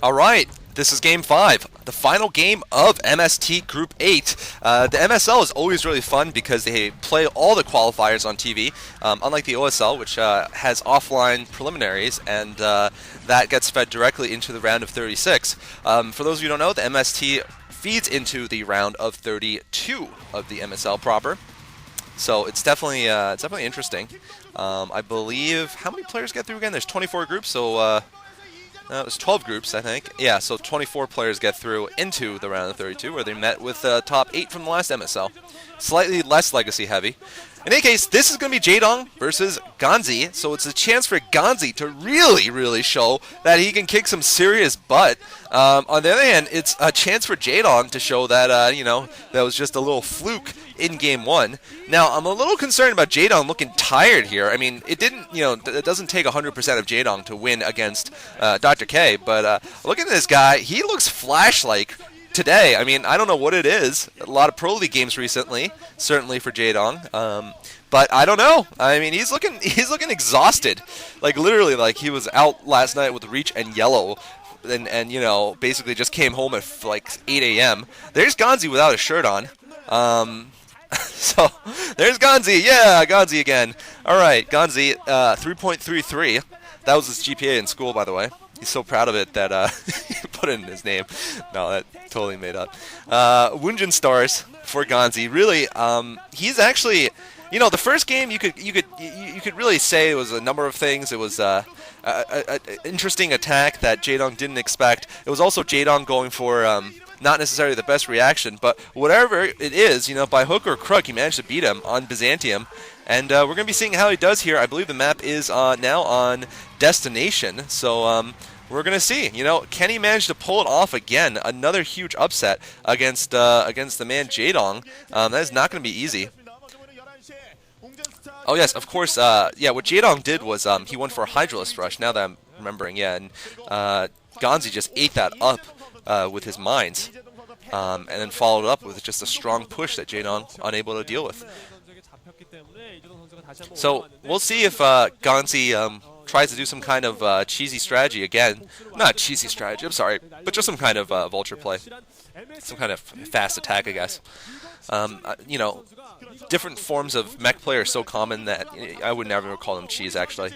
All right, this is Game 5, the final game of MST Group 8. The MSL is always really fun because they play all the qualifiers on TV, unlike the OSL, which has offline preliminaries, and that gets fed directly into the round of 36. For those of you who don't know, the MST feeds into the round of 32 of the MSL proper. So it's definitely interesting. I believe, how many players get through again? There's 24 groups, so it was 12 groups, I think. Yeah, so 24 players get through into the round of 32, where they met with the top 8 from the last MSL. Slightly less legacy heavy. In any case, this is going to be Jaedong versus Ganzi, so it's a chance for Ganzi to really show that he can kick some serious butt. On the other hand, it's a chance for Jaedong to show that, that was just a little fluke in Game 1. Now, I'm a little concerned about Jaedong looking tired here. I mean, it doesn't take 100% of Jaedong to win against Dr. K, but look at this guy. He looks Flash-like today. I mean, I don't know what it is. A lot of Pro League games recently, certainly for Jaedong. But I don't know. I mean, he's looking exhausted. Like literally, like he was out last night with Reach and Yellow, and basically just came home at like 8 a.m. There's Ganzi without a shirt on. So there's Ganzi. Yeah, Ganzi again. All right, Ganzi, 3.33. That was his GPA in school, by the way. He's so proud of it that he put it in his name. No, that totally made up. Wunjin stars for Ganzi. Really, he's actually, the first game you could really say it was a number of things. It was an interesting attack that Jaedong didn't expect. It was also Jaedong going for not necessarily the best reaction, but whatever it is, by hook or crook, he managed to beat him on Byzantium. And we're going to be seeing how he does here. I believe the map is now on Destination, so we're going to see. Can he manage to pull it off again? Another huge upset against the man Jaedong. That is not going to be easy. Oh yes, of course. What Jaedong did was he went for a Hydralisk Rush. Now that I'm remembering, yeah, and Ganzi just ate that up with his mines, and then followed up with just a strong push that Jaedong unable to deal with. So we'll see if Ganzi tries to do some kind of cheesy strategy again. Not cheesy strategy, I'm sorry, but just some kind of vulture play. Some kind of fast attack, I guess. Different forms of mech play are so common that I would never call them cheese, actually.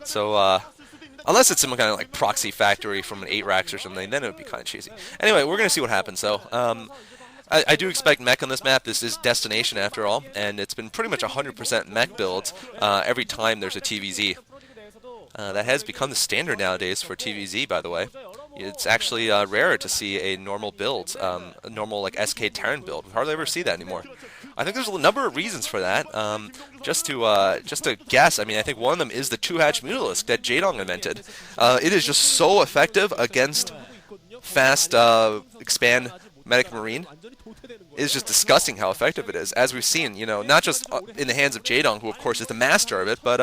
So, unless it's some kind of like proxy factory from an 8-racks or something, then it would be kind of cheesy. Anyway, we're going to see what happens, though. I do expect mech on this map. This is Destination, after all, and it's been pretty much 100% mech builds every time there's a TVZ. That has become the standard nowadays for TVZ, by the way. It's actually rarer to see a normal build, a normal like SK Terran build. We hardly ever see that anymore. I think there's a number of reasons for that. Just to guess, I mean, I think one of them is the 2-hatch Mutalisk that Jaedong invented. It is just so effective against fast expand Medic Marine. It's just disgusting how effective it is, as we've seen, not just in the hands of Jaedong, who of course is the master of it, but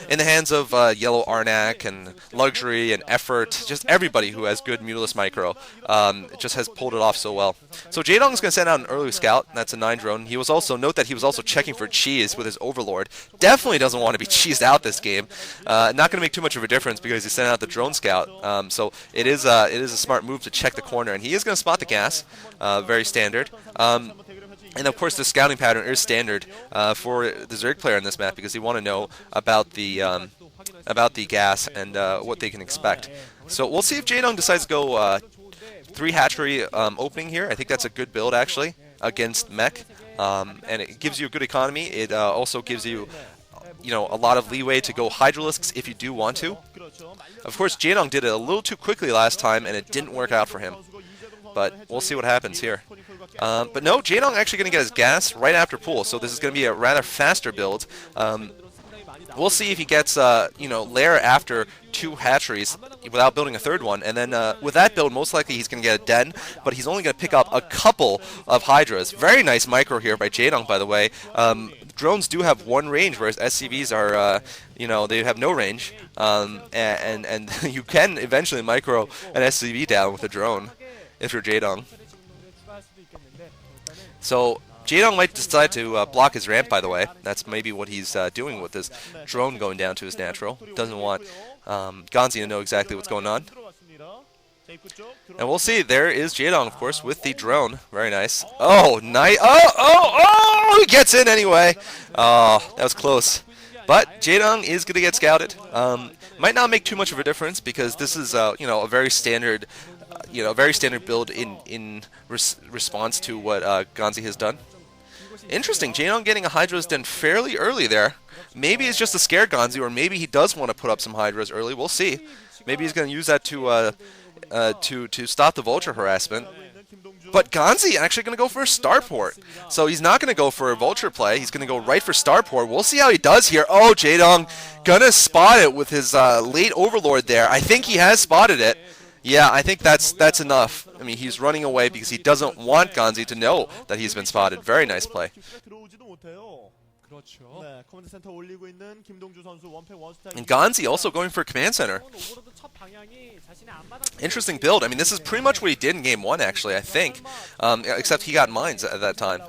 in the hands of Yellow Arnak and Luxury and Effort, just everybody who has good Mutalisk Micro, just has pulled it off so well. So Jaedong is going to send out an early scout, and that's a 9 drone. He was also, note that he was also checking for cheese with his Overlord. Definitely doesn't want to be cheesed out this game. Not going to make too much of a difference because he sent out the drone scout. So it is a smart move to check the corner, and he is going to spot the gas, very standard. And of course, the scouting pattern is standard for the Zerg player in this map because they want to know about the gas and what they can expect. So we'll see if Jaedong decides to go 3 hatchery opening here. I think that's a good build actually against mech, and it gives you a good economy. It also gives you a lot of leeway to go Hydralisks if you do want to. Of course, Jaedong did it a little too quickly last time, and it didn't work out for him. But we'll see what happens here. But no, Jaedong actually going to get his gas right after pool, so this is going to be a rather faster build. We'll see if he gets, lair after 2 hatcheries without building a 3rd one, and then with that build, most likely he's going to get a den, but he's only going to pick up a couple of Hydras. Very nice micro here by Jaedong, by the way. Drones do have 1 range, whereas SCVs are, they have no range, and you can eventually micro an SCV down with a drone if you're Jaedong. So Jaedong might decide to block his ramp, by the way. That's maybe what he's doing with this drone going down to his natural. Doesn't want Ganzi to know exactly what's going on. And we'll see. There is Jaedong, of course, with the drone. Very nice. Oh, nice. Oh! He gets in anyway. Oh, that was close. But Jaedong is going to get scouted. Might not make too much of a difference because this is, a very standard, build in response to what Ganzi has done. Interesting. Jaedong getting a Hydra's Den fairly early there. Maybe it's just to scare Ganzi, or maybe he does want to put up some Hydras early. We'll see. Maybe he's going to use that to stop the Vulture harassment. But Ganzi actually going to go for a Starport. So he's not going to go for a Vulture play. He's going to go right for Starport. We'll see how he does here. Oh, Jaedong going to spot it with his late Overlord there. I think he has spotted it. Yeah, I think that's enough. I mean, he's running away because he doesn't want Ganzi to know that he's been spotted. Very nice play. And Ganzi also going for Command Center. Interesting build. I mean, this is pretty much what he did in Game 1, actually, I think. Except he got mines at that time.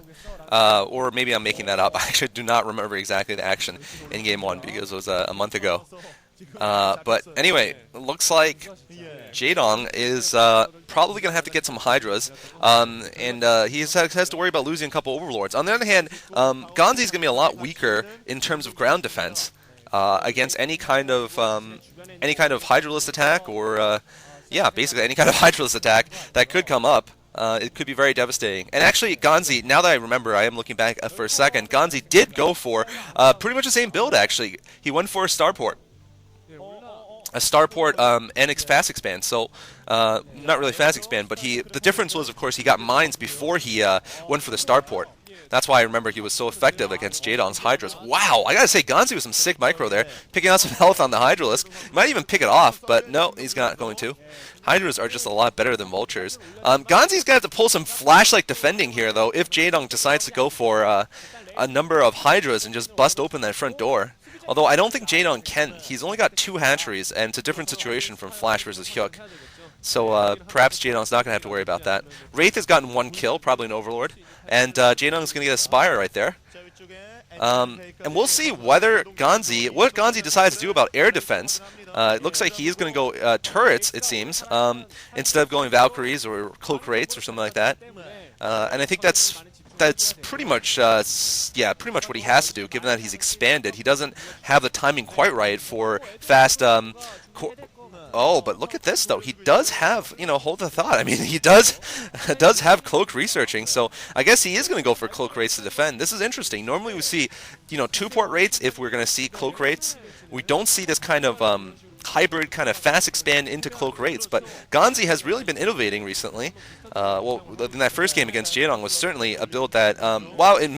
Or maybe I'm making that up. I actually do not remember exactly the action in Game 1 because it was a month ago. But anyway, it looks like Jaedong is probably going to have to get some Hydras, and he has to worry about losing a couple Overlords. On the other hand, Ganzi is going to be a lot weaker in terms of ground defense against any kind of Hydralist attack, or basically any kind of Hydralist attack that could come up. It could be very devastating. And actually, Ganzi, now that I remember, I am looking back for a second, Ganzi did go for pretty much the same build, actually. He went for a Starport. A Starport and Fast Expand, so not really Fast Expand, but the difference was, of course, he got mines before he went for the Starport. That's why I remember he was so effective against Jaedong's Hydras. Wow, I gotta say, Ganzi was some sick micro there, picking out some health on the Hydralisk. He might even pick it off, but no, he's not going to. Hydras are just a lot better than Vultures. Ganzi's gonna have to pull some Flashlight defending here, though, if Jaedong decides to go for a number of Hydras and just bust open that front door. Although I don't think Jaedong can. He's only got 2 hatcheries, and it's a different situation from Flash versus Hyuk. So perhaps Jaedong's not going to have to worry about that. Wraith has gotten 1 kill, probably an Overlord. And Jaedong's going to get a Spire right there. And we'll see what Ganzi decides to do about air defense. It looks like he is going to go turrets, it seems, instead of going Valkyries or Cloak Wraiths or something like that. And I think that's pretty much what he has to do, given that he's expanded. He doesn't have the timing quite right for fast. Oh, but look at this though. He does have, hold the thought. I mean, he does have Cloak researching. So I guess he is going to go for Cloak rates to defend. This is interesting. Normally we see, 2-port rates if we're going to see Cloak rates. We don't see this kind of hybrid kind of fast expand into Cloak rates, but Ganzi has really been innovating recently. In that first game against Jaedong was certainly a build that, while it